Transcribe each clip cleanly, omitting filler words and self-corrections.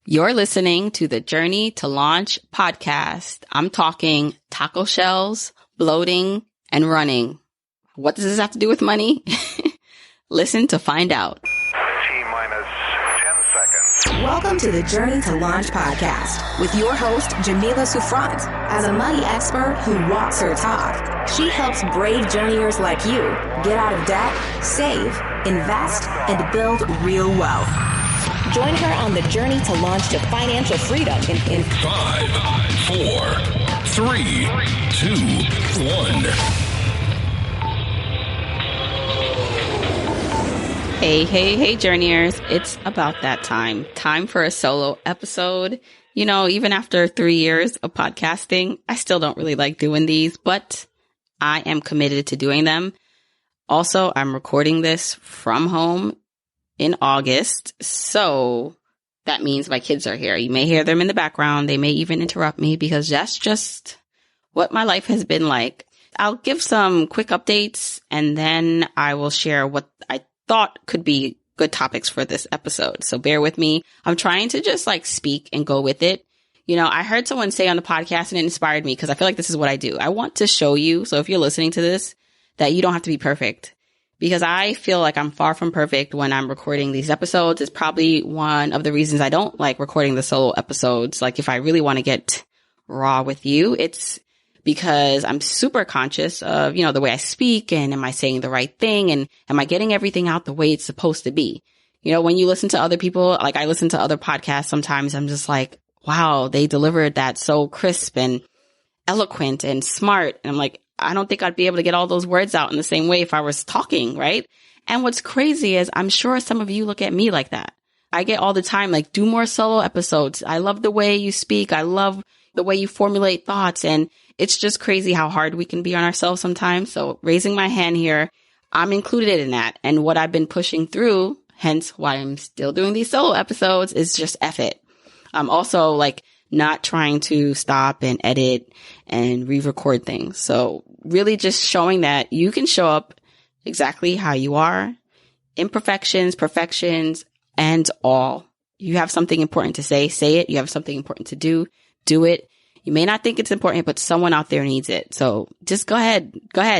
You're listening to the Journey to Launch podcast. I'm talking taco shells, bloating, and running. What does this have to do with money? Listen to find out. T-minus 10 seconds. Welcome to the Journey to Launch podcast with your host, Jamila Souffrant. As a money expert who walks her talk, she helps brave journeyers like you get out of debt, save, invest, and build real wealth. Join her on the journey to launch to financial freedom in 5, 4, 3, 2, 1. Hey, journeyers. It's about that time. Time for a solo episode. You know, even after 3 years of podcasting, I still don't really like doing these, but I am committed to doing them. Also, I'm recording this from home in August, so that means my kids are here. You may hear them in the background. They may even interrupt me because that's just what my life has been like. I'll give some quick updates and then I will share what I thought could be good topics for this episode. So bear with me. I'm trying to just speak and go with it. You know, I heard someone say on the podcast and it inspired me because I feel like this is what I do. I want to show you, so if you're listening to this, that you don't have to be perfect. Because I feel like I'm far from perfect when I'm recording these episodes. It's probably one of the reasons I don't like recording the solo episodes. Like if I really want to get raw with you, it's because I'm super conscious of, the way I speak and am I saying the right thing and am I getting everything out the way it's supposed to be? You know, when you listen to other people, like I listen to other podcasts, sometimes I'm just like, wow, they delivered that so crisp and eloquent and smart. And I'm like, I don't think I'd be able to get all those words out in the same way if I was talking, right? And what's crazy is I'm sure some of you look at me like that. I get all the time, do more solo episodes. I love the way you speak. I love the way you formulate thoughts. And it's just crazy how hard we can be on ourselves sometimes. So raising my hand here, I'm included in that. And what I've been pushing through, hence why I'm still doing these solo episodes, is just F it. I'm also not trying to stop and edit and re-record things. So really just showing that you can show up exactly how you are, imperfections, perfections, and all. You have something important to say it. You have something important to do it. You may not think it's important, but someone out there needs it. So just go ahead.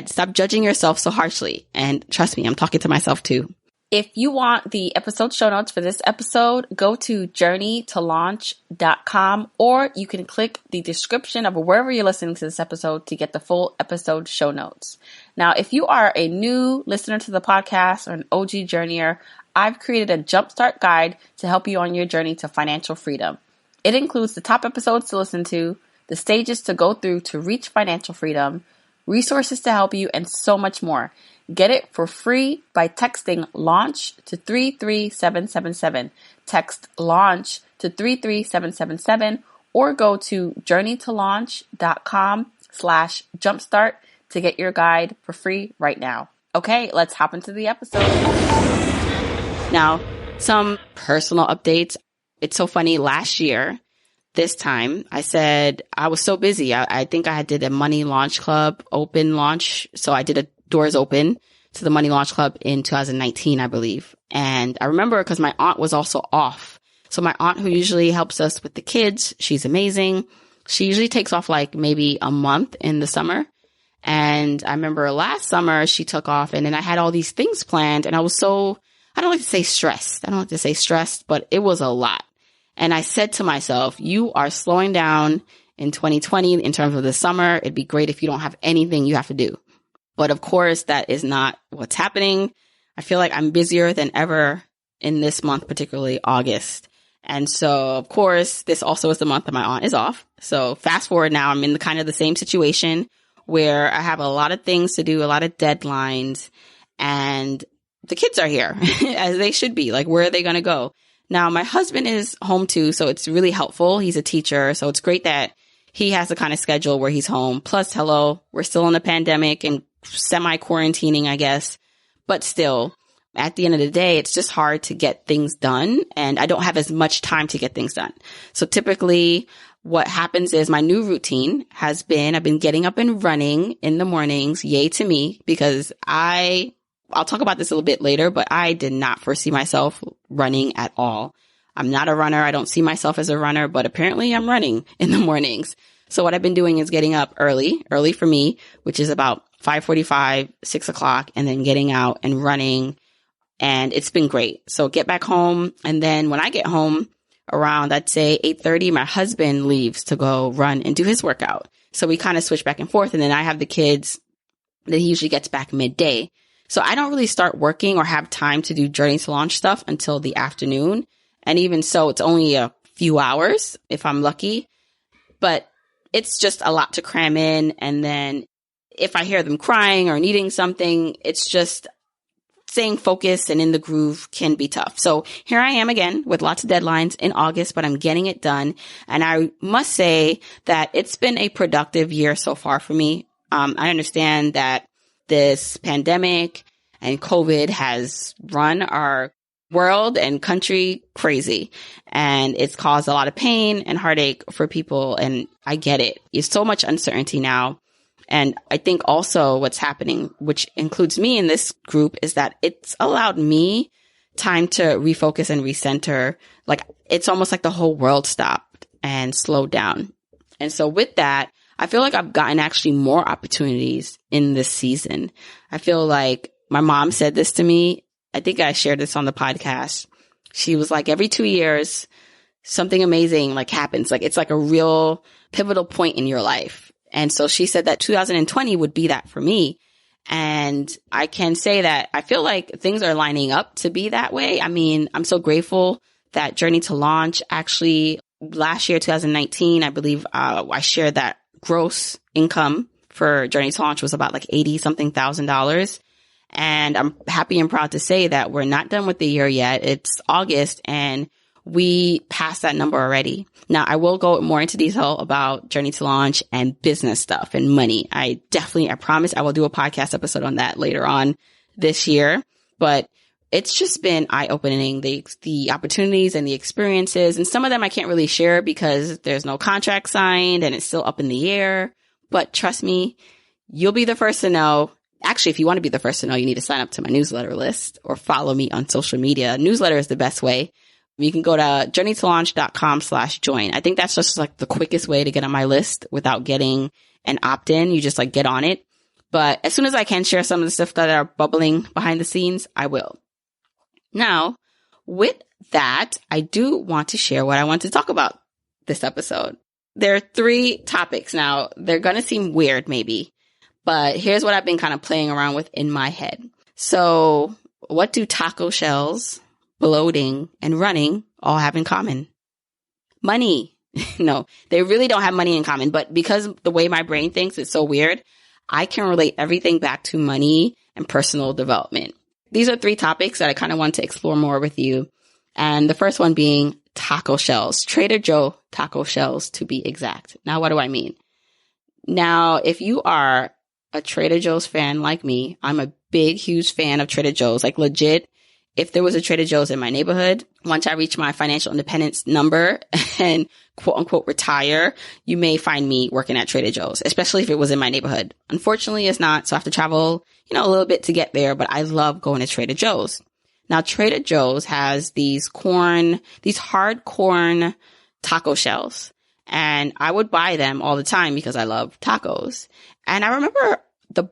Stop judging yourself so harshly. And trust me, I'm talking to myself too. If you want the episode show notes for this episode, go to journeytolaunch.com or you can click the description of wherever you're listening to this episode to get the full episode show notes. Now, if you are a new listener to the podcast or an OG journeyer, I've created a jumpstart guide to help you on your journey to financial freedom. It includes the top episodes to listen to, the stages to go through to reach financial freedom, resources to help you, and so much more. Get it for free by texting LAUNCH to 33777. Text LAUNCH to 33777 or go to journeytolaunch.com/jumpstart to get your guide for free right now. Okay, let's hop into the episode. Now, some personal updates. It's so funny. Last year, this time, I said I was so busy. I think I did a Money Launch Club open launch. So I did a doors open to the Money Launch Club in 2019, I believe. And I remember because my aunt was also off. So my aunt who usually helps us with the kids, she's amazing. She usually takes off maybe a month in the summer. And I remember last summer she took off and then I had all these things planned and I was so, I don't like to say stressed, but it was a lot. And I said to myself, you are slowing down in 2020 in terms of the summer. It'd be great if you don't have anything you have to do. But of course, that is not what's happening. I feel like I'm busier than ever in this month, particularly August. And so, of course, this also is the month that my aunt is off. So fast forward now, I'm in the same situation where I have a lot of things to do, a lot of deadlines, and the kids are here as they should be. Where are they going to go? Now, my husband is home too, so it's really helpful. He's a teacher, so it's great that he has the kind of schedule where he's home. Plus, we're still in a pandemic and semi-quarantining, I guess. But still, at the end of the day, it's just hard to get things done, and I don't have as much time to get things done. So typically, what happens is my new routine has been, I've been getting up and running in the mornings. Yay to me, because I'll talk about this a little bit later, but I did not foresee myself running at all. I'm not a runner. I don't see myself as a runner, but apparently I'm running in the mornings. So what I've been doing is getting up early for me, which is about 5:45, 6 o'clock, and then getting out and running. And it's been great. So get back home. And then when I get home around, I'd say 8:30, my husband leaves to go run and do his workout. So we kind of switch back and forth. And then I have the kids that he usually gets back midday. So I don't really start working or have time to do Journey to Launch stuff until the afternoon. And even so, it's only a few hours if I'm lucky. But it's just a lot to cram in. And then if I hear them crying or needing something, it's just staying focused and in the groove can be tough. So here I am again with lots of deadlines in August, but I'm getting it done. And I must say that it's been a productive year so far for me. I understand that this pandemic and COVID has run our world and country crazy, and it's caused a lot of pain and heartache for people. And I get it. There's so much uncertainty now. And I think also what's happening, which includes me in this group, is that it's allowed me time to refocus and recenter. Like it's almost like the whole world stopped and slowed down. And so with that, I feel like I've gotten actually more opportunities in this season. I feel like my mom said this to me. I think I shared this on the podcast. She was like, every 2 years, something amazing like happens. Like it's like a real pivotal point in your life. And so she said that 2020 would be that for me. And I can say that I feel like things are lining up to be that way. I mean, I'm so grateful that Journey to Launch actually last year, 2019, I believe I shared that gross income for Journey to Launch was about like $80-something thousand. And I'm happy and proud to say that we're not done with the year yet. It's August and we passed that number already. Now, I will go more into detail about Journey to Launch and business stuff and money. I promise I will do a podcast episode on that later on this year. But it's just been eye-opening, the opportunities and the experiences. And some of them I can't really share because there's no contract signed and it's still up in the air. But trust me, you'll be the first to know. Actually, if you want to be the first to know, you need to sign up to my newsletter list or follow me on social media. Newsletter is the best way. You can go to journeytolaunch.com/join. I think that's just like the quickest way to get on my list without getting an opt-in. You just like get on it. But as soon as I can share some of the stuff that are bubbling behind the scenes, I will. Now, with that, I do want to share what I want to talk about this episode. There are 3 topics. Now, they're going to seem weird maybe, but here's what I've been kind of playing around with in my head. So what do taco shells, bloating, and running all have in common? Money. No, they really don't have money in common, but because the way my brain thinks is so weird, I can relate everything back to money and personal development. These are 3 topics that I kind of want to explore more with you. And the first one being taco shells, Trader Joe taco shells to be exact. Now, what do I mean? Now, if you are a Trader Joe's fan like me, I'm a big, huge fan of Trader Joe's, like legit. If there was a Trader Joe's in my neighborhood, once I reach my financial independence number and quote unquote retire, you may find me working at Trader Joe's, especially if it was in my neighborhood. Unfortunately, it's not. So I have to travel, a little bit to get there, but I love going to Trader Joe's. Now, Trader Joe's has these hard corn taco shells, and I would buy them all the time because I love tacos. And I remember the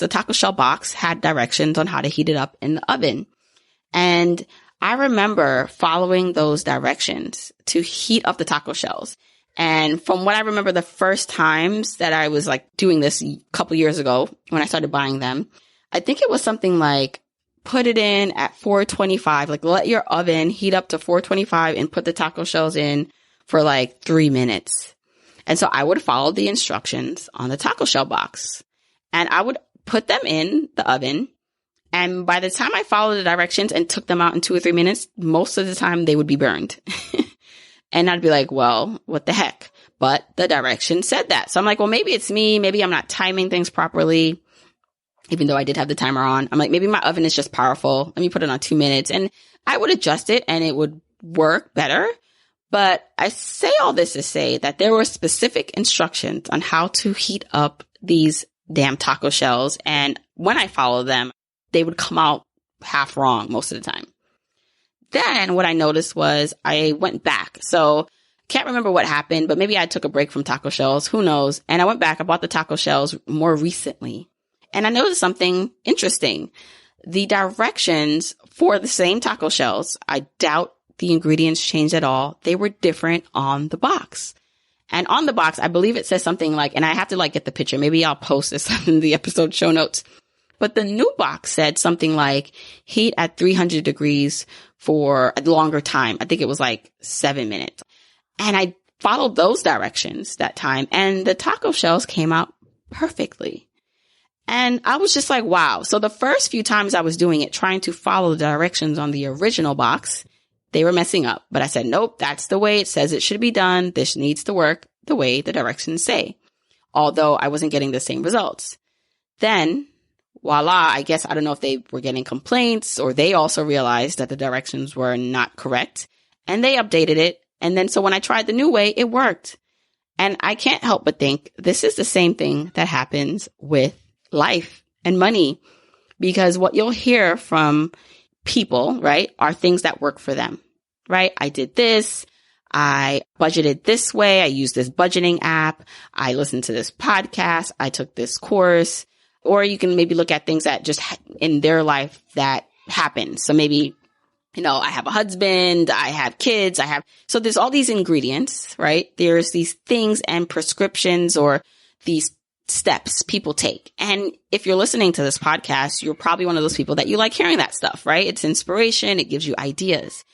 taco shell box had directions on how to heat it up in the oven. And I remember following those directions to heat up the taco shells. And from what I remember, the first times that I was like doing this a couple years ago when I started buying them, I think it was something like put it in at 425, like let your oven heat up to 425 and put the taco shells in for like 3 minutes. And so I would follow the instructions on the taco shell box and I would put them in the oven. And by the time I followed the directions and took them out in 2 or 3 minutes, most of the time they would be burned. And I'd be like, well, what the heck? But the directions said that. So I'm like, well, maybe it's me. Maybe I'm not timing things properly, even though I did have the timer on. I'm like, maybe my oven is just powerful. Let me put it on 2 minutes. And I would adjust it and it would work better. But I say all this to say that there were specific instructions on how to heat up these damn taco shells. And when I followed them, they would come out half wrong most of the time. then what I noticed was I went back. So can't remember what happened, but maybe I took a break from taco shells. Who knows? And I went back. I bought the taco shells more recently. And I noticed something interesting. The directions for the same taco shells, I doubt the ingredients changed at all. They were different on the box. And on the box, I believe it says something like, and I have to like get the picture. Maybe I'll post this in the episode show notes. But the new box said something like heat at 300 degrees for a longer time. I think it was like 7 minutes. And I followed those directions that time, and the taco shells came out perfectly. And I was just like, wow. So the first few times I was doing it, trying to follow the directions on the original box, they were messing up. But I said, nope, that's the way it says it should be done. This needs to work the way the directions say. Although I wasn't getting the same results. Then, voila, I guess, I don't know if they were getting complaints or they also realized that the directions were not correct and they updated it. And then so when I tried the new way, it worked. And I can't help but think this is the same thing that happens with life and money, because what you'll hear from people, right, are things that work for them, right? I did this. I budgeted this way. I used this budgeting app. I listened to this podcast. I took this course. Or you can maybe look at things that just in their life that happen. So maybe, I have a husband, I have kids, so there's all these ingredients, right? There's these things and prescriptions or these steps people take. And if you're listening to this podcast, you're probably one of those people that you like hearing that stuff, right? It's inspiration. It gives you ideas.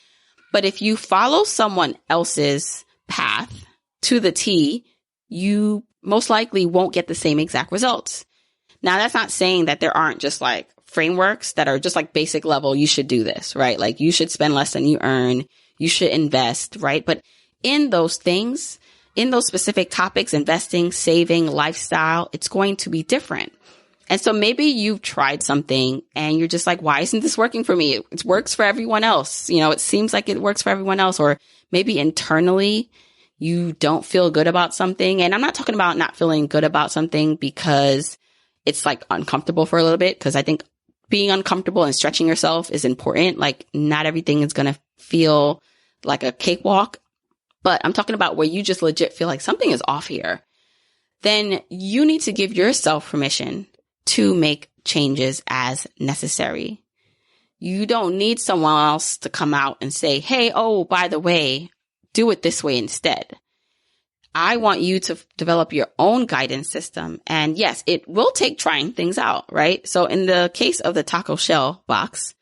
But if you follow someone else's path to the T, you most likely won't get the same exact results. Now, that's not saying that there aren't just like frameworks that are just like basic level. You should do this, right? Like you should spend less than you earn. You should invest, right? But in those things, in those specific topics, investing, saving, lifestyle, it's going to be different. And so maybe you've tried something and you're just like, why isn't this working for me? It works for everyone else. It seems like it works for everyone else. Or maybe internally you don't feel good about something. And I'm not talking about not feeling good about something because it's like uncomfortable for a little bit, because I think being uncomfortable and stretching yourself is important. Like not everything is going to feel like a cakewalk, but I'm talking about where you just legit feel like something is off here. Then you need to give yourself permission to make changes as necessary. You don't need someone else to come out and say, hey, oh, by the way, do it this way instead. I want you to develop your own guidance system. And yes, it will take trying things out, right? So in the case of the taco shell box,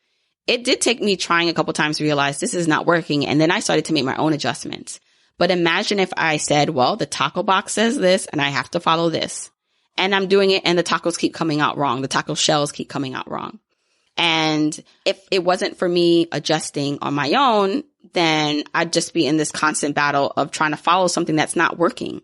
it did take me trying a couple times to realize this is not working. And then I started to make my own adjustments. But imagine if I said, well, the taco box says this and I have to follow this. And I'm doing it and the tacos keep coming out wrong. The taco shells keep coming out wrong. And if it wasn't for me adjusting on my own, then I'd just be in this constant battle of trying to follow something that's not working.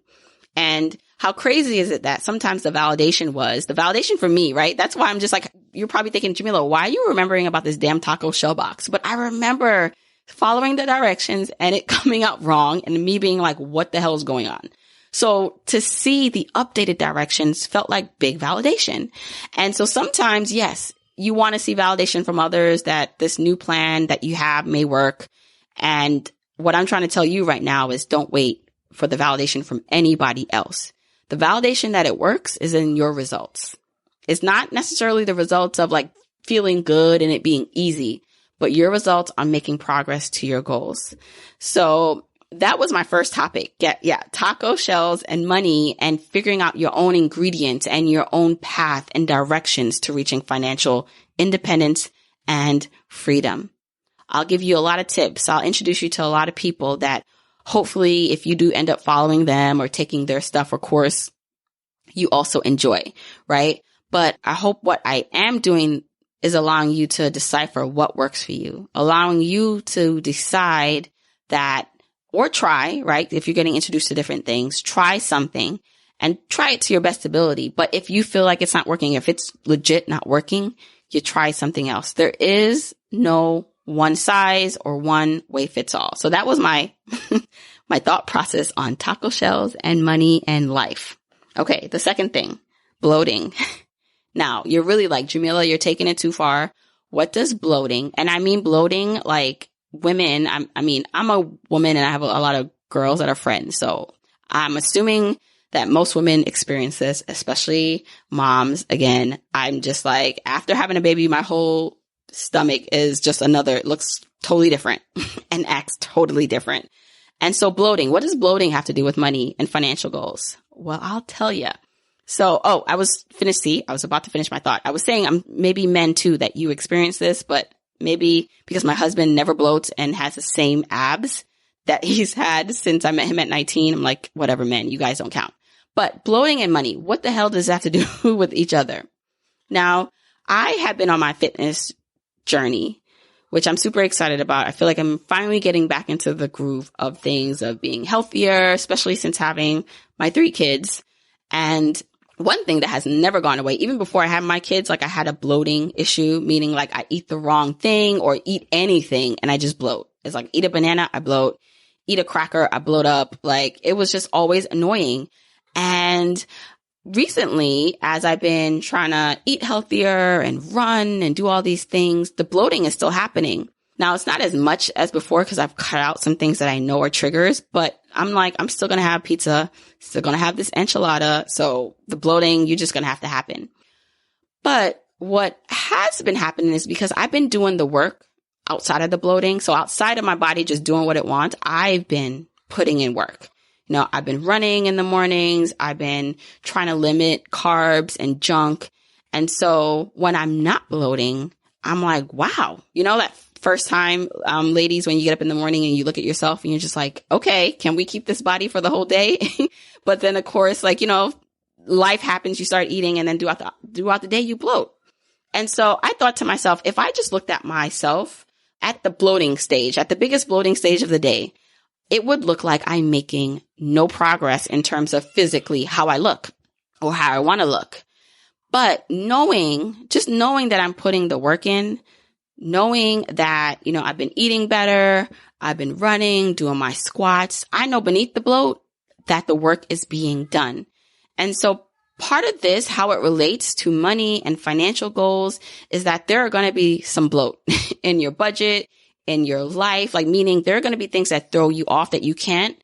And how crazy is it that sometimes the validation for me, right? That's why I'm just like, you're probably thinking, Jamila, why are you remembering about this damn taco shell box? But I remember following the directions and it coming out wrong and me being like, what the hell is going on? So to see the updated directions felt like big validation. And so sometimes, yes, you want to see validation from others that this new plan that you have may work. And what I'm trying to tell you right now is don't wait for the validation from anybody else. The validation that it works is in your results. It's not necessarily the results of like feeling good and it being easy, but your results on making progress to your goals. So that was my first topic. Yeah, taco shells and money and figuring out your own ingredients and your own path and directions to reaching financial independence and freedom. I'll give you a lot of tips. I'll introduce you to a lot of people that hopefully if you do end up following them or taking their stuff or course, you also enjoy, right? But I hope what I am doing is allowing you to decipher what works for you, allowing you to decide that or try, right? If you're getting introduced to different things, try something and try it to your best ability. But if you feel like it's not working, if it's legit not working, you try something else. There is no one size or one way fits all. So that was my, my thought process on taco shells and money and life. Okay. The second thing, bloating. Now you're really like, Jamila, you're taking it too far. What does bloating? And I mean bloating like women, I'm a woman and I have a lot of girls that are friends. So I'm assuming that most women experience this, especially moms. Again, I'm just like, after having a baby, my whole stomach is just it looks totally different and acts totally different. And so bloating, what does bloating have to do with money and financial goals? Well, I'll tell you. So, I was about to finish my thought. I was saying maybe men too, that you experience this, but maybe because my husband never bloats and has the same abs that he's had since I met him at 19. I'm like, whatever, men, you guys don't count. But bloating and money, what the hell does that have to do with each other? Now, I have been on my fitness journey, which I'm super excited about. I feel like I'm finally getting back into the groove of things, of being healthier, especially since having my 3 kids. And one thing that has never gone away, even before I had my kids, like I had a bloating issue, meaning like I eat the wrong thing or eat anything and I just bloat. It's like eat a banana, I bloat. Eat a cracker, I bloat up. Like it was just always annoying. And recently, as I've been trying to eat healthier and run and do all these things, the bloating is still happening. Now, it's not as much as before because I've cut out some things that I know are triggers, but I'm like, I'm still going to have pizza, still going to have this enchilada. So the bloating, you're just going to have to happen. But what has been happening is because I've been doing the work outside of the bloating. So outside of my body just doing what it wants, I've been putting in work. You know, I've been running in the mornings. I've been trying to limit carbs and junk. And so when I'm not bloating, I'm like, wow, you know, that first time, ladies, when you get up in the morning and you look at yourself and you're just like, okay, can we keep this body for the whole day? But then of course, like, you know, life happens, you start eating and then throughout the day you bloat. And so I thought to myself, if I just looked at myself at the bloating stage, at the biggest bloating stage of the day, it would look like I'm making no progress in terms of physically how I look or how I want to look. But just knowing that I'm putting the work in, knowing that, you know, I've been eating better, I've been running, doing my squats, I know beneath the bloat that the work is being done. And so part of this, how it relates to money and financial goals, is that there are going to be some bloat in your budget, in your life, like meaning there are going to be things that throw you off that you can't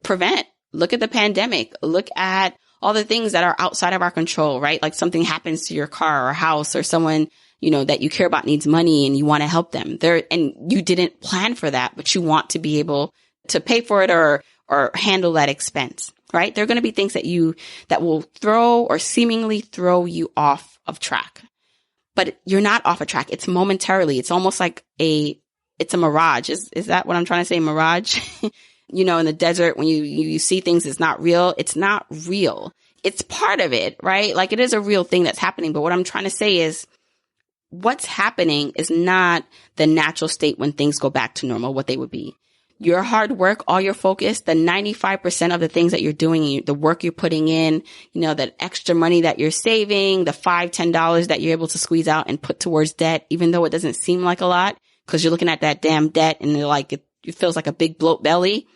prevent. Look at the pandemic. Look at all the things that are outside of our control, right? Like something happens to your car or house or someone, you know, that you care about needs money and you want to help them there. And you didn't plan for that, but you want to be able to pay for it or handle that expense, right? There are going to be things that will throw or seemingly throw you off of track, but you're not off of track. It's momentarily. It's almost like it's a mirage. Is that what I'm trying to say? Mirage? You know, in the desert, when you see things, it's not real. It's not real. It's part of it, right? Like it is a real thing that's happening. But what I'm trying to say is what's happening is not the natural state when things go back to normal, what they would be. Your hard work, all your focus, the 95% of the things that you're doing, the work you're putting in, you know, that extra money that you're saving, the $5, $10 that you're able to squeeze out and put towards debt, even though it doesn't seem like a lot, because you're looking at that damn debt and you're like, it feels like a big bloat belly.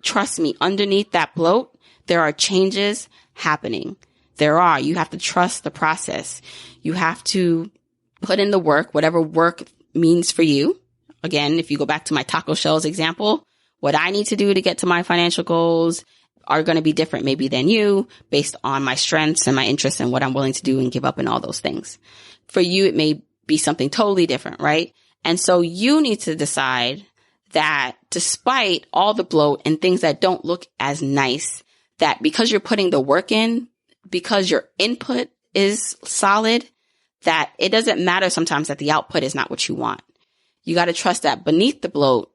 Trust me, underneath that bloat, there are changes happening. You have to trust the process. You have to put in the work, whatever work means for you. Again, if you go back to my taco shells example, what I need to do to get to my financial goals are going to be different maybe than you based on my strengths and my interests and what I'm willing to do and give up and all those things. For you, it may be something totally different, right? And so you need to decide that despite all the bloat and things that don't look as nice, that because you're putting the work in, because your input is solid, that it doesn't matter sometimes that the output is not what you want. You got to trust that beneath the bloat,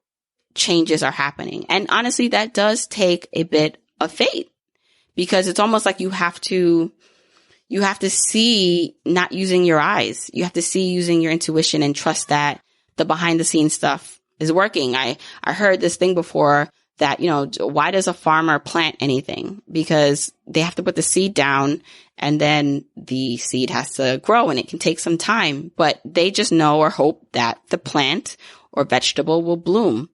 changes are happening. And honestly, that does take a bit of faith because it's almost like you have to see not using your eyes. You have to see using your intuition and trust that the behind the scenes stuff is working. I heard this thing before that, you know, why does a farmer plant anything? Because they have to put the seed down and then the seed has to grow and it can take some time, but they just know or hope that the plant or vegetable will bloom.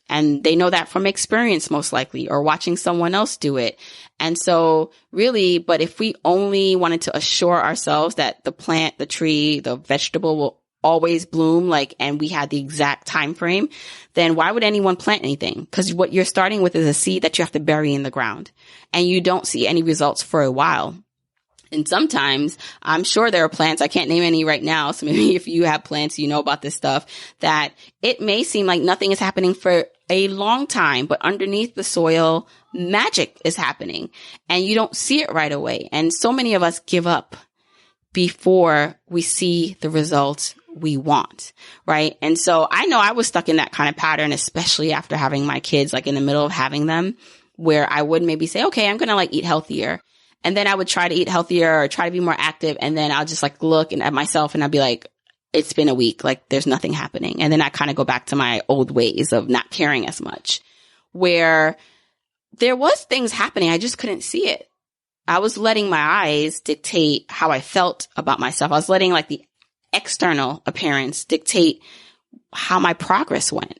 And they know that from experience, most likely, or watching someone else do it. And so really, but if we only wanted to assure ourselves that the plant, the tree, the vegetable will always bloom, like, and we had the exact time frame, then why would anyone plant anything? Because what you're starting with is a seed that you have to bury in the ground, and you don't see any results for a while. And sometimes I'm sure there are plants, I can't name any right now, so maybe if you have plants, you know about this stuff, that it may seem like nothing is happening for a long time, but underneath the soil, magic is happening and you don't see it right away. And so many of us give up before we see the results we want, right? And so I know I was stuck in that kind of pattern, especially after having my kids, like in the middle of having them, where I would maybe say, okay, I'm going to like eat healthier. And then I would try to eat healthier or try to be more active. And then I'll just like look at myself and I'd be like, it's been a week, like there's nothing happening. And then I kind of go back to my old ways of not caring as much, where there was things happening. I just couldn't see it. I was letting my eyes dictate how I felt about myself. I was letting like the external appearance dictate how my progress went.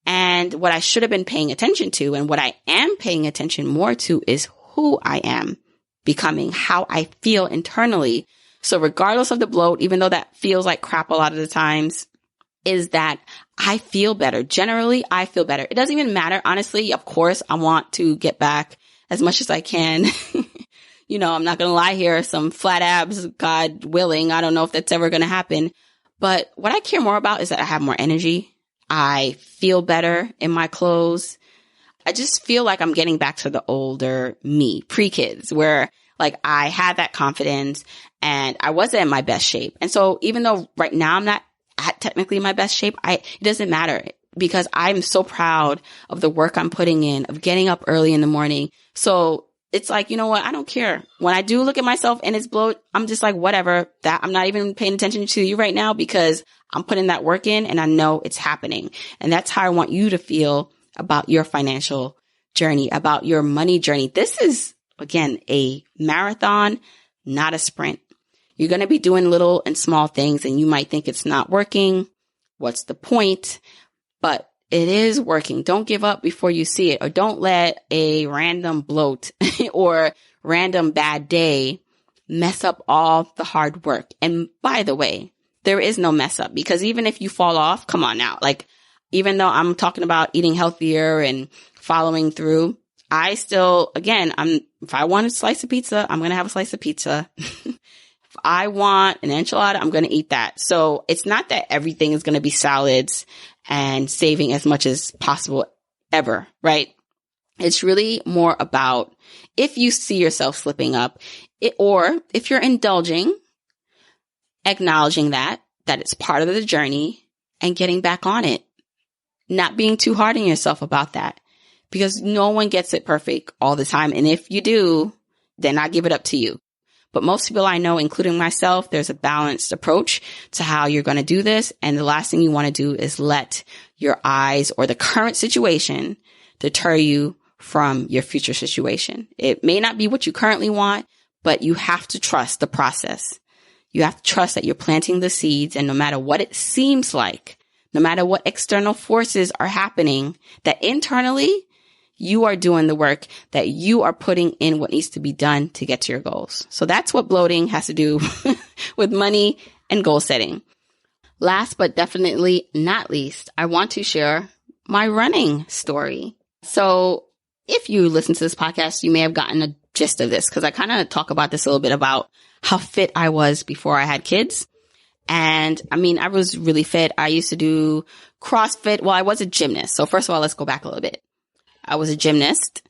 And what I should have been paying attention to and what I am paying attention more to is who I am becoming, how I feel internally. So regardless of the bloat, even though that feels like crap a lot of the times, is that I feel better. Generally, I feel better. It doesn't even matter. Honestly, of course, I want to get back as much as I can. You know, I'm not going to lie here. Some flat abs, God willing. I don't know if that's ever going to happen. But what I care more about is that I have more energy. I feel better in my clothes. I just feel like I'm getting back to the older me, pre-kids, where like I had that confidence and I wasn't in my best shape. And so even though right now I'm not at technically my best shape, it doesn't matter because I'm so proud of the work I'm putting in, of getting up early in the morning. So it's like, you know what? I don't care. When I do look at myself and it's bloat, I'm just like, whatever, that I'm not even paying attention to you right now because I'm putting that work in and I know it's happening. And that's how I want you to feel about your financial journey, about your money journey. This is, again, a marathon, not a sprint. You're going to be doing little and small things and you might think it's not working. What's the point? But it is working. Don't give up before you see it, or don't let a random bloat or random bad day mess up all the hard work. And by the way, there is no mess up because even if you fall off, come on now, like even though I'm talking about eating healthier and following through, I still, again, if I want a slice of pizza, I'm going to have a slice of pizza. If I want an enchilada, I'm going to eat that. So it's not that everything is going to be salads and saving as much as possible ever, right? It's really more about if you see yourself slipping up or if you're indulging, acknowledging that it's part of the journey and getting back on it. Not being too hard on yourself about that because no one gets it perfect all the time. And if you do, then I give it up to you. But most people I know, including myself, there's a balanced approach to how you're going to do this. And the last thing you want to do is let your eyes or the current situation deter you from your future situation. It may not be what you currently want, but you have to trust the process. You have to trust that you're planting the seeds, and no matter what it seems like, no matter what external forces are happening, that internally you are doing the work, that you are putting in what needs to be done to get to your goals. So that's what bloating has to do with money and goal setting. Last but definitely not least, I want to share my running story. So if you listen to this podcast, you may have gotten a gist of this because I kind of talk about this a little bit about how fit I was before I had kids. And I mean, I was really fit. I used to do CrossFit. Well, I was a gymnast. So first of all, let's go back a little bit. I was a gymnast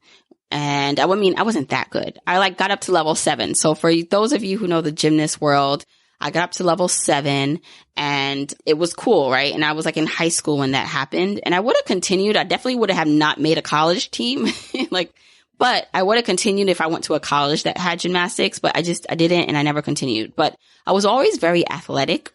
and I wasn't that good. I like got up to level 7. So for those of you who know the gymnast world, I got up to level 7 and it was cool, right? And I was like in high school when that happened and I would have continued. I definitely would have not made a college team, but I would have continued if I went to a college that had gymnastics, but I didn't and I never continued. But I was always very athletic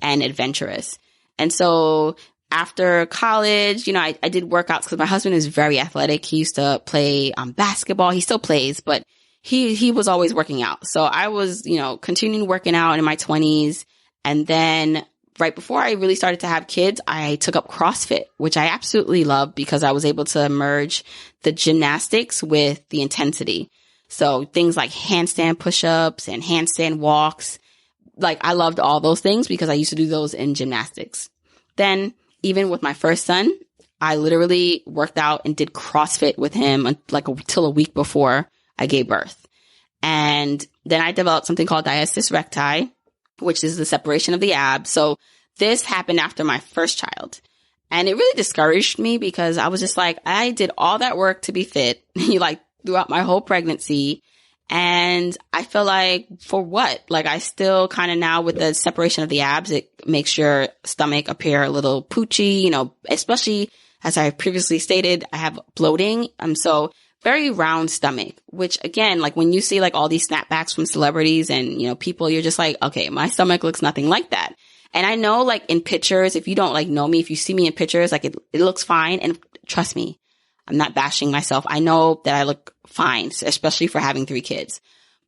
and adventurous. And so after college, you know, I did workouts because my husband is very athletic. He used to play basketball. He still plays, but he was always working out. So I was, you know, continuing working out in my 20s. And then right before I really started to have kids, I took up CrossFit, which I absolutely love because I was able to merge the gymnastics with the intensity. So things like handstand push-ups and handstand walks, like, I loved all those things because I used to do those in gymnastics. Then even with my first son, I literally worked out and did CrossFit with him like till a week before I gave birth. And then I developed something called diastasis recti, which is the separation of the abs. So this happened after my first child. And it really discouraged me because I was just like, I did all that work to be fit, like throughout my whole pregnancy. And I feel like for what? Like I still kind of now with the separation of the abs, it makes your stomach appear a little poochy, especially as I previously stated, I have bloating. So very round stomach, which again, like when you see like all these snapbacks from celebrities and, people, you're just like, okay, my stomach looks nothing like that. And I know like in pictures, if you don't like know me, if you see me in pictures, like it looks fine. And trust me, I'm not bashing myself. I know that I look fine, especially for having 3 kids,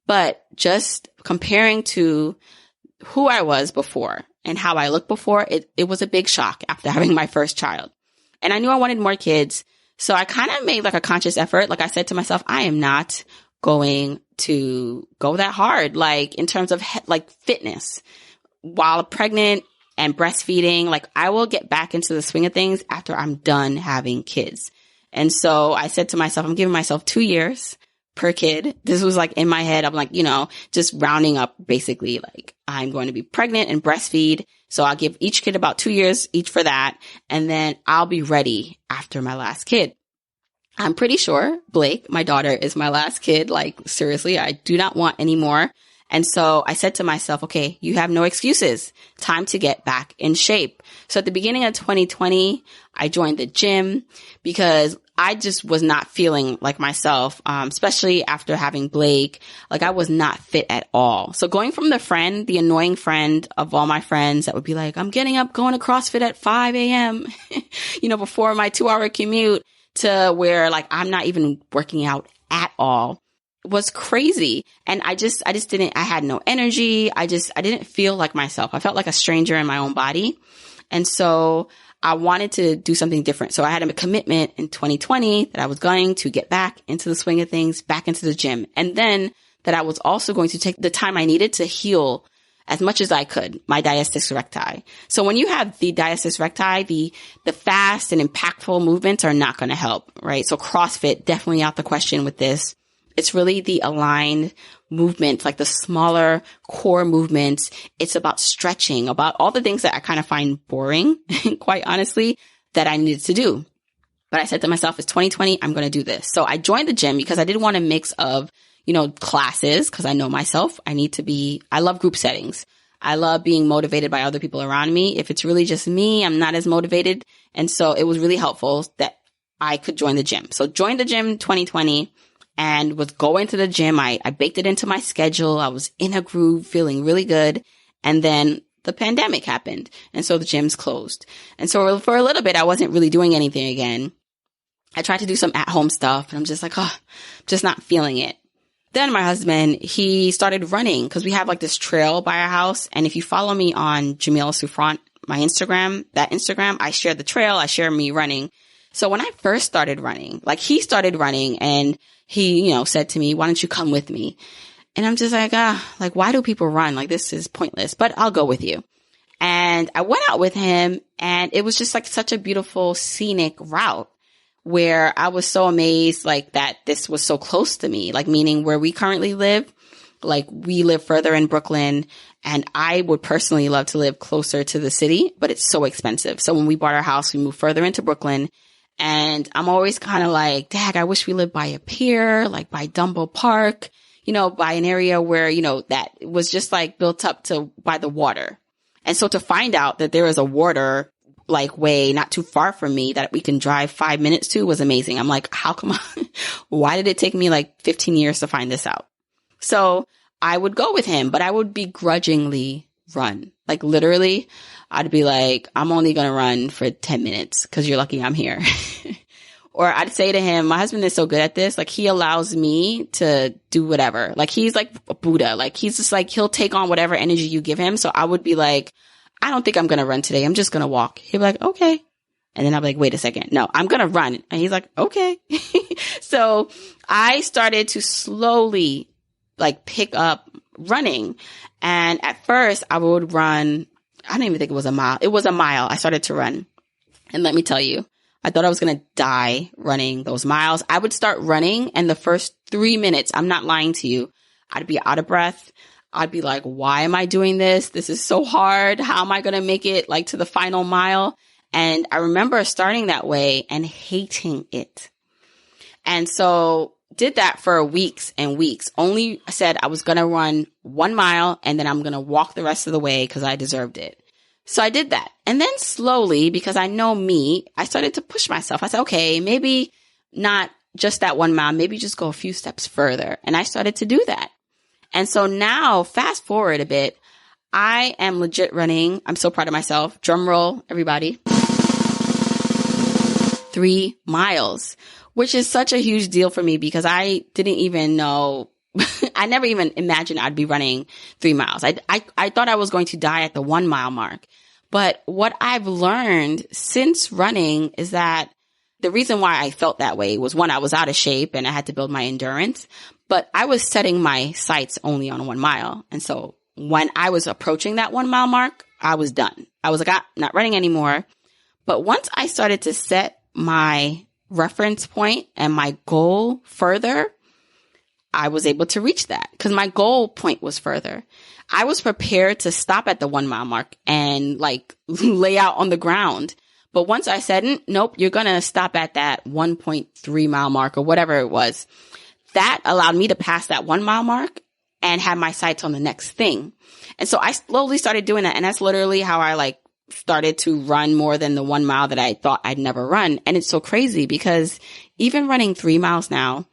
but just comparing to who I was before and how I looked before, it was a big shock after having my first child. And I knew I wanted more kids. So I kind of made like a conscious effort. Like I said to myself, I am not going to go that hard, like in terms of like fitness while pregnant and breastfeeding. Like I will get back into the swing of things after I'm done having kids. And so I said to myself, I'm giving myself 2 years per kid. This was like in my head. I'm like, just rounding up basically like I'm going to be pregnant and breastfeed. So I'll give each kid about 2 years each for that. And then I'll be ready after my last kid. I'm pretty sure Blake, my daughter, is my last kid. Like seriously, I do not want any more. And so I said to myself, okay, you have no excuses. Time to get back in shape. So at the beginning of 2020, I joined the gym because I just was not feeling like myself, especially after having Blake. Like I was not fit at all. So going from the annoying friend of all my friends that would be like, I'm getting up, going to CrossFit at 5 a.m., before my 2-hour commute, to where like I'm not even working out at all, was crazy. And I had no energy. I didn't feel like myself. I felt like a stranger in my own body. And so I wanted to do something different. So I had a commitment in 2020 that I was going to get back into the swing of things, back into the gym. And then that I was also going to take the time I needed to heal as much as I could, my diastasis recti. So when you have the diastasis recti, the fast and impactful movements are not going to help, right? So CrossFit, definitely out the question with this. It's really the aligned movement, like the smaller core movements. It's about stretching, about all the things that I kind of find boring, quite honestly, that I needed to do. But I said to myself, it's 2020, I'm going to do this. So I joined the gym because I didn't want a mix of, classes, because I know myself. I love group settings. I love being motivated by other people around me. If it's really just me, I'm not as motivated. And so it was really helpful that I could join the gym. So joined the gym 2020. And was going to the gym. I baked it into my schedule. I was in a groove, feeling really good. And then the pandemic happened. And so the gyms closed. And so for a little bit, I wasn't really doing anything again. I tried to do some at-home stuff and I'm just like, just not feeling it. Then my husband, he started running because we have like this trail by our house. And if you follow me on Jamila Souffrant, my Instagram, I share the trail. I share me running. So when I first started running, like he started running and he, said to me, why don't you come with me? And I'm just like, why do people run? Like, this is pointless, but I'll go with you. And I went out with him and it was just like such a beautiful scenic route where I was so amazed, like that this was so close to me, like meaning where we currently live, like we live further in Brooklyn and I would personally love to live closer to the city, but it's so expensive. So when we bought our house, we moved further into Brooklyn. And I'm always kind of like, Dad, I wish we lived by a pier, like by Dumbo Park, by an area where, that was just like built up to by the water. And so to find out that there is a water like way not too far from me that we can drive 5 minutes to was amazing. I'm like, how come? Why did it take me like 15 years to find this out? So I would go with him, but I would begrudgingly run. Like literally, I'd be like, I'm only going to run for 10 minutes because you're lucky I'm here. Or I'd say to him, my husband is so good at this. Like he allows me to do whatever. Like he's like a Buddha. Like he's just like, he'll take on whatever energy you give him. So I would be like, I don't think I'm going to run today. I'm just going to walk. He'd be like, okay. And then I'd be like, wait a second. No, I'm going to run. And he's like, okay. So I started to slowly like pick up running. And at first I would run, I don't even think it was a mile. It was a mile. I started to run. And let me tell you, I thought I was going to die running those miles. I would start running and the first 3 minutes, I'm not lying to you, I'd be out of breath. I'd be like, why am I doing this? This is so hard. How am I going to make it like to the final mile? And I remember starting that way and hating it. And so did that for weeks and weeks. Only said I was going to run 1 mile and then I'm going to walk the rest of the way because I deserved it. So I did that. And then slowly, because I know me, I started to push myself. I said, okay, maybe not just that 1 mile, maybe just go a few steps further. And I started to do that. And so now, fast forward a bit, I am legit running. I'm so proud of myself. Drum roll, everybody. 3 miles, which is such a huge deal for me because I didn't even know, I never even imagined I'd be running 3 miles. I thought I was going to die at the 1 mile mark. But what I've learned since running is that the reason why I felt that way was, one, I was out of shape and I had to build my endurance, but I was setting my sights only on 1 mile. And so when I was approaching that 1 mile mark, I was done. I was like, I'm not running anymore. But once I started to set my reference point and my goal further, I was able to reach that because my goal point was further. I was prepared to stop at the 1 mile mark and like lay out on the ground. But once I said, nope, you're going to stop at that 1.3 mile mark or whatever it was, that allowed me to pass that 1 mile mark and have my sights on the next thing. And so I slowly started doing that. And that's literally how I like started to run more than the 1 mile that I thought I'd never run. And it's so crazy because even running 3 miles now,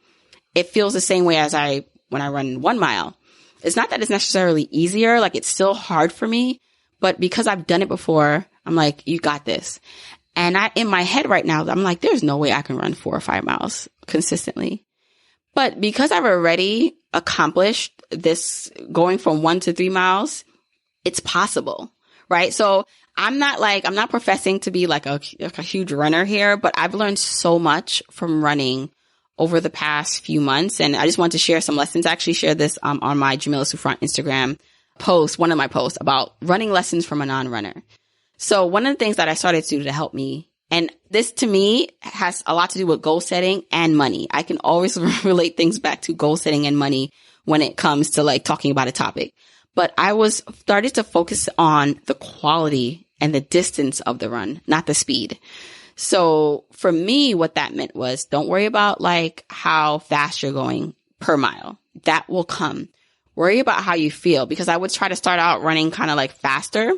it feels the same way as when I run 1 mile. It's not that it's necessarily easier. Like it's still hard for me, but because I've done it before, I'm like, you got this. And in my head right now, I'm like, there's no way I can run 4 or 5 miles consistently. But because I've already accomplished this going from 1 to 3 miles, it's possible, right? So I'm not professing to be like a huge runner here, but I've learned so much from running over the past few months. And I just want to share some lessons. I actually shared this on my Jamila Souffrant Instagram post, one of my posts about running lessons from a non-runner. So one of the things that I started to do to help me, and this to me has a lot to do with goal setting and money. I can always relate things back to goal setting and money when it comes to like talking about a topic. But I started to focus on the quality and the distance of the run, not the speed. So for me, what that meant was don't worry about like how fast you're going per mile. That will come. Worry about how you feel, because I would try to start out running kind of like faster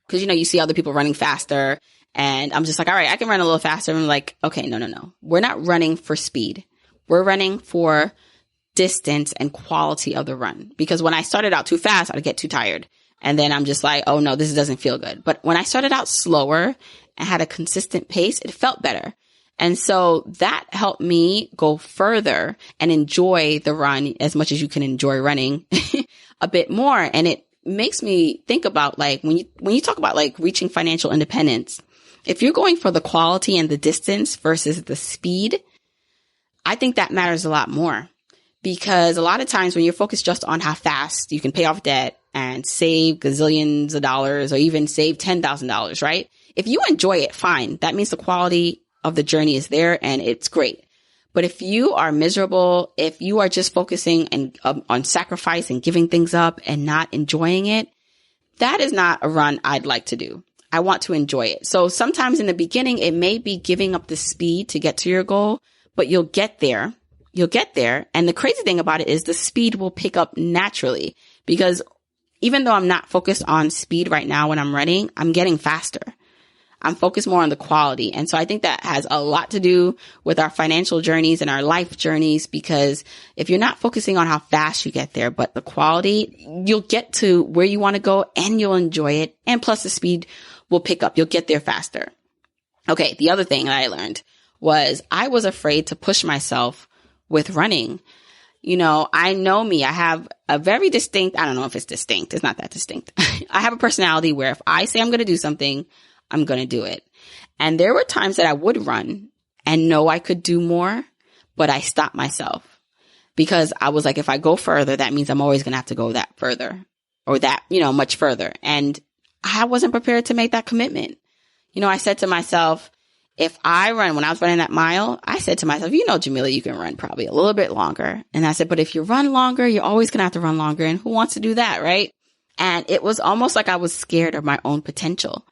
because, you see other people running faster and I'm just like, all right, I can run a little faster. And I'm like, okay, no. We're not running for speed. We're running for distance and quality of the run, because when I started out too fast, I'd get too tired. And then I'm just like, oh no, this doesn't feel good. But when I started out slower and had a consistent pace, it felt better. And so that helped me go further and enjoy the run as much as you can enjoy running a bit more. And it makes me think about like, when you talk about like reaching financial independence, if you're going for the quality and the distance versus the speed, I think that matters a lot more. Because a lot of times when you're focused just on how fast you can pay off debt and save gazillions of dollars or even save $10,000, right? If you enjoy it, fine. That means the quality of the journey is there and it's great. But if you are miserable, if you are just focusing on sacrifice and giving things up and not enjoying it, that is not a run I'd like to do. I want to enjoy it. So sometimes in the beginning, it may be giving up the speed to get to your goal, but you'll get there. You'll get there. And the crazy thing about it is the speed will pick up naturally, because even though I'm not focused on speed right now when I'm running, I'm getting faster. I'm focused more on the quality. And so I think that has a lot to do with our financial journeys and our life journeys, because if you're not focusing on how fast you get there, but the quality, you'll get to where you want to go and you'll enjoy it. And plus the speed will pick up. You'll get there faster. Okay. The other thing that I learned was I was afraid to push myself with running. I know me. I have a very distinct, I don't know if it's distinct. It's not that distinct. I have a personality where if I say I'm going to do something, I'm going to do it. And there were times that I would run and know I could do more, but I stopped myself. because I was like, if I go further, that means I'm always going to have to go that further or that, much further. And I wasn't prepared to make that commitment. I said to myself, if I run, when I was running that mile, I said to myself, Jamila, you can run probably a little bit longer. And I said, but if you run longer, you're always going to have to run longer. And who wants to do that? Right. And it was almost like I was scared of my own potential.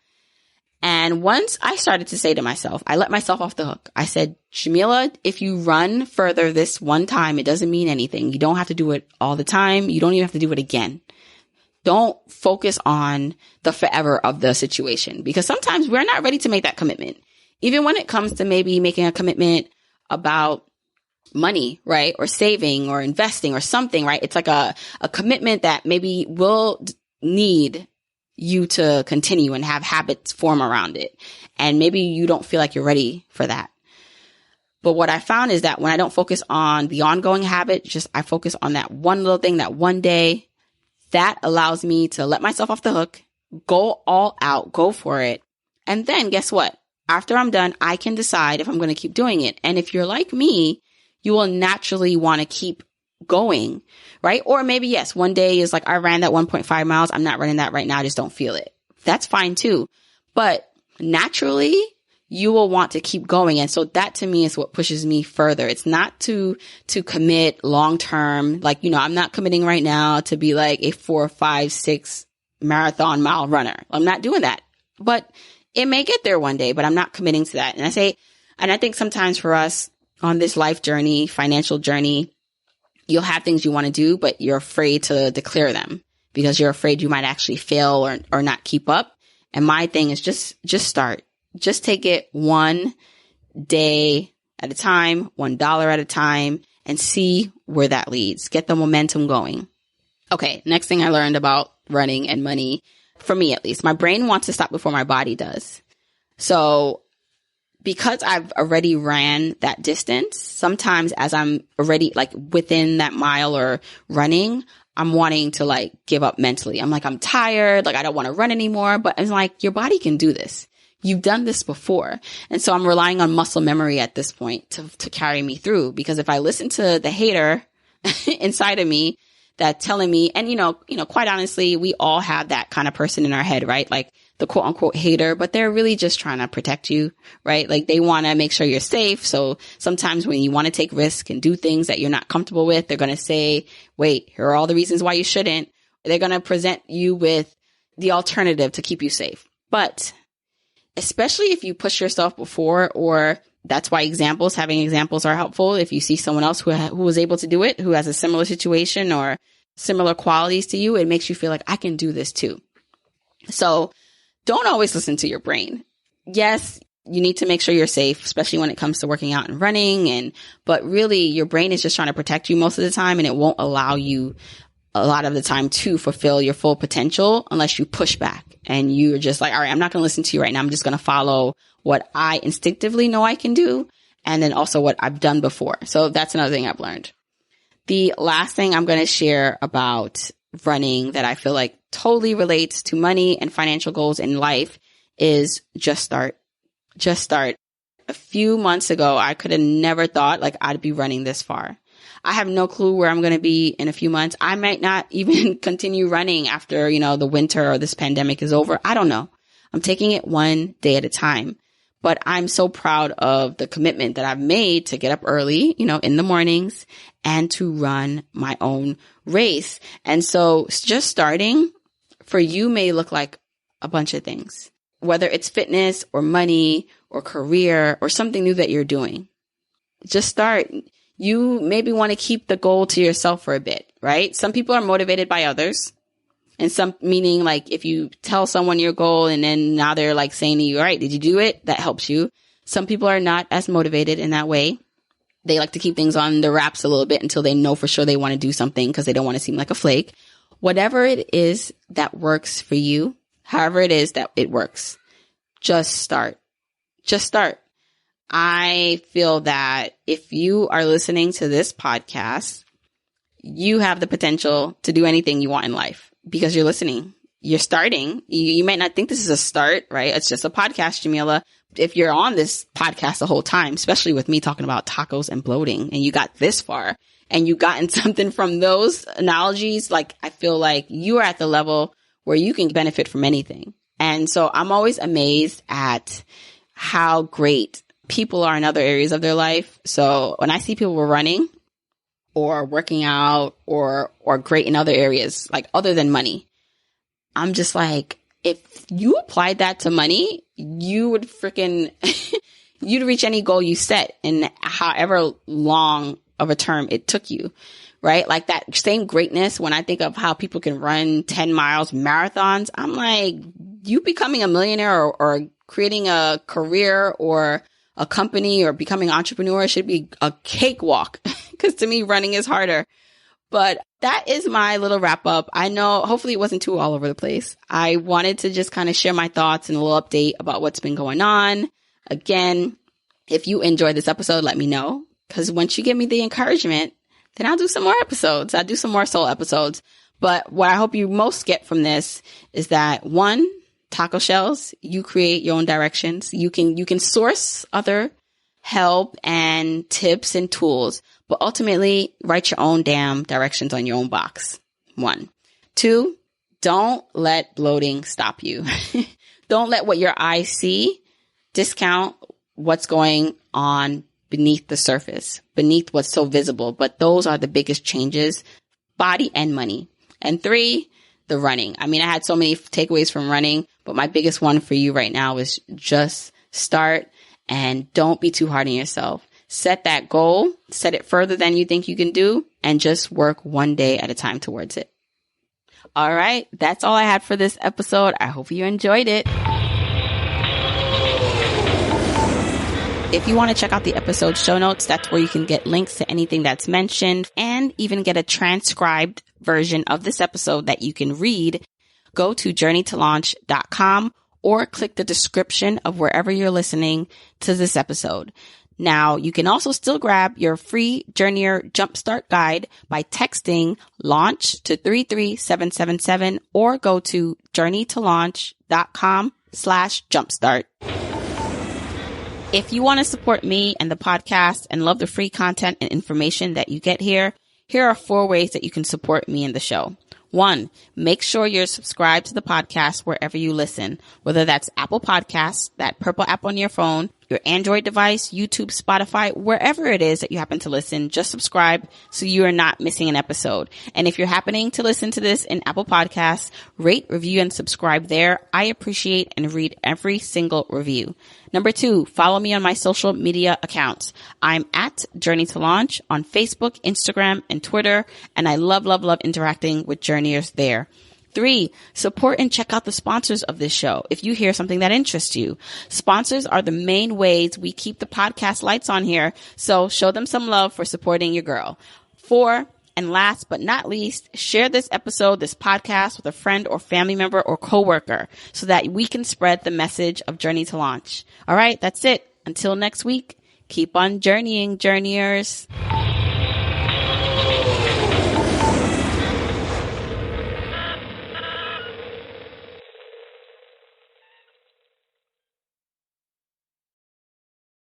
And once I started to say to myself, I let myself off the hook. I said, Jamila, if you run further this one time, it doesn't mean anything. You don't have to do it all the time. You don't even have to do it again. Don't focus on the forever of the situation, because sometimes we're not ready to make that commitment. Even when it comes to maybe making a commitment about money, right? Or saving or investing or something, right? It's like a commitment that maybe will need you to continue and have habits form around it. And maybe you don't feel like you're ready for that. But what I found is that when I don't focus on the ongoing habit, I focus on that one little thing, that one day, that allows me to let myself off the hook, go all out, go for it. And then guess what? After I'm done, I can decide if I'm going to keep doing it. And if you're like me, you will naturally want to keep going, right? Or maybe, yes, one day is like, I ran that 1.5 miles. I'm not running that right now. I just don't feel it. That's fine too. But naturally, you will want to keep going. And so that to me is what pushes me further. It's not to commit long term. Like, I'm not committing right now to be like a 4, 5, 6 marathon mile runner. I'm not doing that. But it may get there one day, but I'm not committing to that. And I think sometimes for us on this life journey, financial journey, you'll have things you want to do, but you're afraid to declare them because you're afraid you might actually fail or not keep up. And my thing is just start. Just take it one day at a time, $1 at a time, and see where that leads. Get the momentum going. Okay, next thing I learned about running and money, for me at least, my brain wants to stop before my body does. So because I've already ran that distance, sometimes as I'm already like within that mile or running, I'm wanting to like give up mentally. I'm like, I'm tired. Like, I don't want to run anymore. But it's like, your body can do this. You've done this before. And so I'm relying on muscle memory at this point to carry me through. Because if I listen to the hater inside of me that's telling me, and quite honestly, we all have that kind of person in our head, right? Like the quote unquote hater, but they're really just trying to protect you, right? Like they want to make sure you're safe. So sometimes when you want to take risks and do things that you're not comfortable with, they're going to say, wait, here are all the reasons why you shouldn't. They're going to present you with the alternative to keep you safe. But especially if you push yourself before, or that's why having examples are helpful. If you see someone else who was able to do it, who has a similar situation or similar qualities to you, it makes you feel like I can do this too. So don't always listen to your brain. Yes, you need to make sure you're safe, especially when it comes to working out and running. But really your brain is just trying to protect you most of the time, and it won't allow you a lot of the time to fulfill your full potential unless you push back and you're just like, all right, I'm not going to listen to you right now. I'm just going to follow what I instinctively know I can do, and then also what I've done before. So that's another thing I've learned. The last thing I'm going to share about running that I feel like totally relates to money and financial goals in life is just start. Just start. A few months ago, I could have never thought like I'd be running this far. I have no clue where I'm going to be in a few months. I might not even continue running after, the winter or this pandemic is over. I don't know. I'm taking it one day at a time. But I'm so proud of the commitment that I've made to get up early, in the mornings and to run my own race. And so just starting for you may look like a bunch of things, whether it's fitness or money or career or something new that you're doing. Just start. You maybe want to keep the goal to yourself for a bit, right? Some people are motivated by others. And some meaning like if you tell someone your goal and then now they're like saying to you, all right, did you do it? That helps you. Some people are not as motivated in that way. They like to keep things on the wraps a little bit until they know for sure they want to do something because they don't want to seem like a flake. Whatever it is that works for you, however it is that it works, just start. Just start. I feel that if you are listening to this podcast, you have the potential to do anything you want in life because you're listening you're starting, you might not think this is a start, right? It's just a podcast, Jamila. If you're on this podcast the whole time, especially with me talking about tacos and bloating, and you got this far and you gotten something from those analogies, like I feel like you are at the level where you can benefit from anything. And so I'm always amazed at how great people are in other areas of their life. So when I see people running or working out or great in other areas, like other than money, I'm just like, if you applied that to money, you would you'd reach any goal you set in however long of a term it took you, right? Like that same greatness. When I think of how people can run 10 miles marathons, I'm like, you becoming a millionaire or creating a career or a company or becoming an entrepreneur should be a cakewalk. Because to me, running is harder. But that is my little wrap up. I know hopefully it wasn't too all over the place. I wanted to just kind of share my thoughts and a little update about what's been going on. Again, if you enjoyed this episode, let me know. Because once you give me the encouragement, then I'll do some more episodes. I'll do some more soul episodes. But what I hope you most get from this is that, one, taco shells, you create your own directions. You can source other help and tips and tools, but ultimately write your own damn directions on your own box. 1. 2, don't let bloating stop you. Don't let what your eyes see discount what's going on beneath the surface, beneath what's so visible. But those are the biggest changes, body and money. And 3, the running. I mean, I had so many takeaways from running, but my biggest one for you right now is just start and don't be too hard on yourself. Set that goal, set it further than you think you can do, and just work one day at a time towards it. All right. That's all I had for this episode. I hope you enjoyed it. If you want to check out the episode show notes, that's where you can get links to anything that's mentioned and even get a transcribed version of this episode that you can read. Go to journeytolaunch.com or click the description of wherever you're listening to this episode. Now, you can also still grab your free Journeyer Jumpstart Guide by texting launch to 33777 or go to journeytolaunch.com/jumpstart. If you want to support me and the podcast and love the free content and information that you get here, here are 4 ways that you can support me and the show. 1, make sure you're subscribed to the podcast wherever you listen, whether that's Apple Podcasts, that purple app on your phone, your Android device, YouTube, Spotify, wherever it is that you happen to listen, just subscribe so you are not missing an episode. And if you're happening to listen to this in Apple Podcasts, rate, review, and subscribe there. I appreciate and read every single review. Number 2, follow me on my social media accounts. I'm at Journey to Launch on Facebook, Instagram, and Twitter, and I love interacting with journeyers there. 3, support and check out the sponsors of this show if you hear something that interests you. Sponsors are the main ways we keep the podcast lights on here, so show them some love for supporting your girl. 4, and last but not least, share this episode, this podcast with a friend or family member or coworker so that we can spread the message of Journey to Launch. All right, that's it. Until next week, keep on journeying, journeyers.